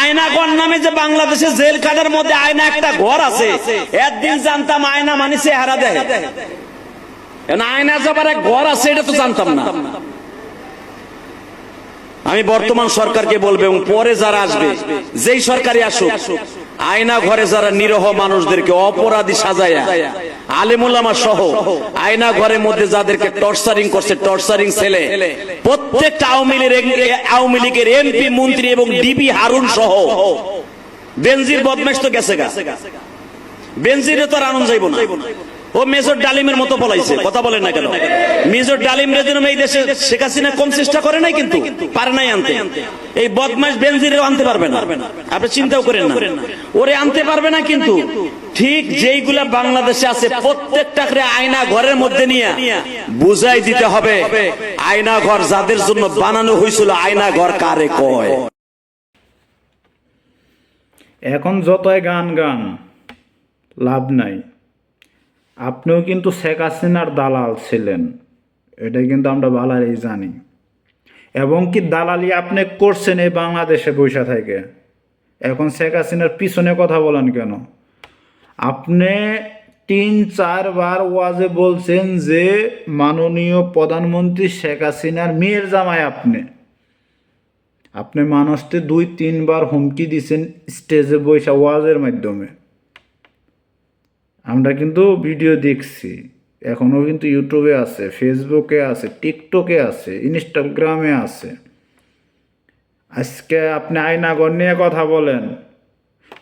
আয়না ঘর নামে যে বাংলাদেশে জেল খাটার মধ্যে আয়না একটা ঘর আছে, একদিন জানতাম আয়না মানে চেহারা দেয়, আয়না যাবার এক ঘর আছে এটা তো জানতাম না। আমি বর্তমান সরকারকে বলবো এবং পরে যারা আসবে, যেই সরকারই আসুক, আয়না ঘরে যারা নিরহ মানুষদেরকে অপরাধী সাজায়া, আলেম ওলামা সহ আয়না ঘরের মধ্যে যাদেরকে টর্চারিং করছে, টর্চারিং ছেলে, প্রত্যেকটা আওয়ামী লীগের এমপি মন্ত্রী এবং ডিবি হারুন সহ বেনজির বদমাইশ তো গেছে গা, বেনজিরে তো আর আনন্দ যাইব না। ও মেজর ডালিমের মতো বলাইছে, কথা বলেন না কেন? মেজর ডালিম রেজনম এই দেশে শেখ হাসিনা কম চেষ্টা করে নাই, কিন্তু পারে নাই আনতে। এই বদমাইশ বেনজিরেও আনতে পারবে না, আপনি চিন্তাও করেন না, ওরে আনতে পারবে না। কিন্তু ঠিক যেইগুলা বাংলাদেশে আছে প্রত্যেকটাকে আয়না ঘরের মধ্যে নিয়ে বুঝাই দিতে হবে, আয়না ঘর যাদের জন্য বানানো হয়েছিল, আয়না ঘর কারে কয়। এখন যতই গান লাভ নাই। আপনিও কিন্তু শেখ হাসিনার দালাল ছিলেন, এটাই কিন্তু আমরা ভালোই জানি। এবং কি দালালি আপনি করছেন এই বাংলাদেশে বৈশা থেকে। এখন শেখ হাসিনার পিছনে কথা বলেন কেন? আপনি ৩-৪ বার ওয়াজে বলছেন যে মাননীয় প্রধানমন্ত্রী শেখ হাসিনার মেয়ের জামাই আপনি মানুষকে ২-৩ বার হুমকি দিছেন স্টেজে বৈশা ওয়াজের মাধ্যমে। আমরা কিন্তু ভিডিও দেখছি, এখনও কিন্তু ইউটিউবে আছে, ফেসবুকে আছে, টিকটকে আছে, ইনস্টাগ্রামে আছে। আজকে আপনি আয়নাঘর নিয়ে কথা বলেন,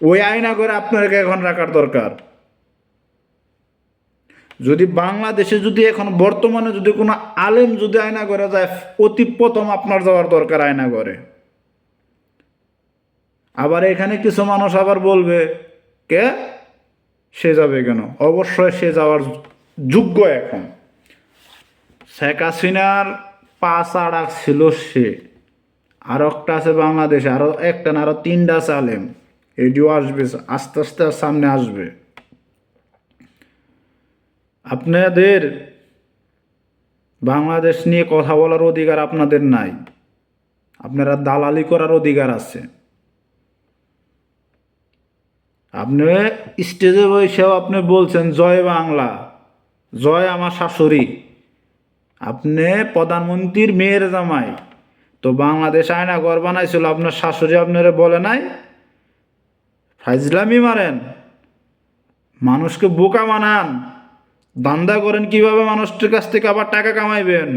ওই আয়নাঘরে আপনাকে এখন রাখার দরকার। যদি বাংলাদেশে যদি এখন বর্তমানে যদি কোনো আলেম যদি আয়নাঘরে যায়, অতি প্রথম আপনার যাওয়ার দরকার আয়নাঘরে। আবার এখানে কিছু মানুষ আবার বলবে কে সে যাবে কেন? অবশ্যই সে যাওয়ার যোগ্য। এখন শেখ হাসিনার পাঁচ আড়াক ছিল সে, আরো একটা আছে বাংলাদেশে, আরো একটা না আরো 3টা আছে আলেম, এটিও আসবে আস্তে আস্তে সামনে আসবে। আপনাদের বাংলাদেশ নিয়ে কথা বলার অধিকার আপনাদের নাই, আপনারা দালালি করার অধিকার আছে। আপনি স্টেজে বসেও আপনি বলছেন জয় বাংলা, জয় আমার শাশুড়ি। আপনি প্রধানমন্ত্রীর মেয়ের জামাই, তো বাংলাদেশ আয়না ঘর বানাইছিল, আপনার শাশুড়ি আপনারা বলে নাই? ফাইজলামি মারেন, মানুষকে বোকা বানান, দান্দা করেন কিভাবে মানুষের কাছ থেকে আবার টাকা কামাইবেন।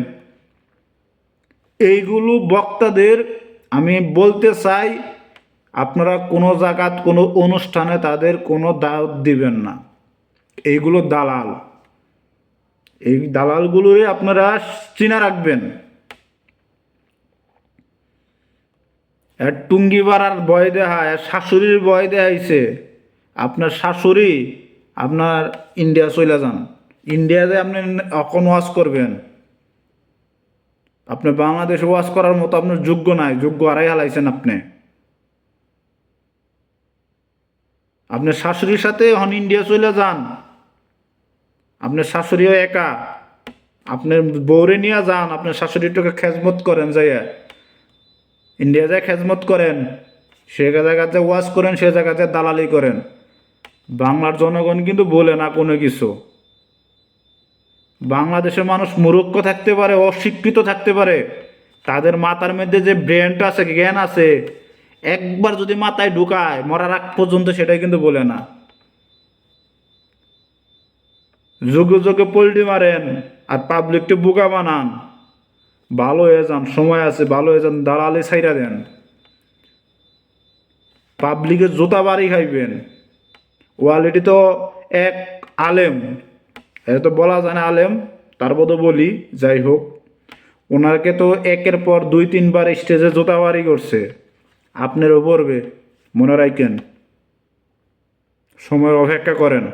এইগুলো বক্তাদের আমি বলতে চাই, আপনারা কোনো জায়গাত কোনো অনুষ্ঠানে তাদের কোনো দাওয়াত দিবেন না। এইগুলো দালাল, এই দালালগুলোরে আপনারা চিনা রাখবেন। টুঙ্গি বাড়ার ভয় দেখায়, শাশুড়ির ভয় দেখাইছে। আপনার শাশুড়ি আপনার ইন্ডিয়া চলে যান, ইন্ডিয়াতে আপনি এখন ওয়াজ করবেন। আপনি বাংলাদেশে ওয়াজ করার মতো আপনার যোগ্য নাই, যোগ্য হারাই হালাইছেন আপনি। আপনার শাশুড়ির সাথে এখন ইন্ডিয়া চলে যান, আপনার শাশুড়িও একা, আপনার বউরে নিয়ে যান, আপনার শাশুড়িটাকে খেজমত করেন, যাইয়া ইন্ডিয়া যায় খেজমত করেন, সে জায়গাতে ওয়াজ করেন, সে জায়গাতে দালালি করেন। বাংলার জনগণ কিন্তু বলে না কোনো কিছু। বাংলাদেশের মানুষ মূর্খ থাকতে পারে, অশিক্ষিত থাকতে পারে, তাদের মাথার মধ্যে যে ব্রেনটা আছে, জ্ঞান আছে, একবার যদি মাথায় ঢুকায় মরার আগ পর্যন্ত সেটাই কিন্তু বলে না। যুগে যুগে পোল্ট্রি মারেন আর পাবলিককে বোকা বানান। ভালো হয়ে যান, সময় আছে, ভালো হয়ে যান, দালালি ছাইরা দেন, পাবলিকের জুতা বাড়ি খাইবেন। ওয়ালিটি তো এক আলেম, এটা তো বলা যায় না আলেম, তার মতো বলি, যাই হোক, ওনাকে তো একের পর 2-3 বার স্টেজে জুতা বাড়ি করছে। আপনারও পড়বে, মনে রাখেন, সময় অপেক্ষা করেন।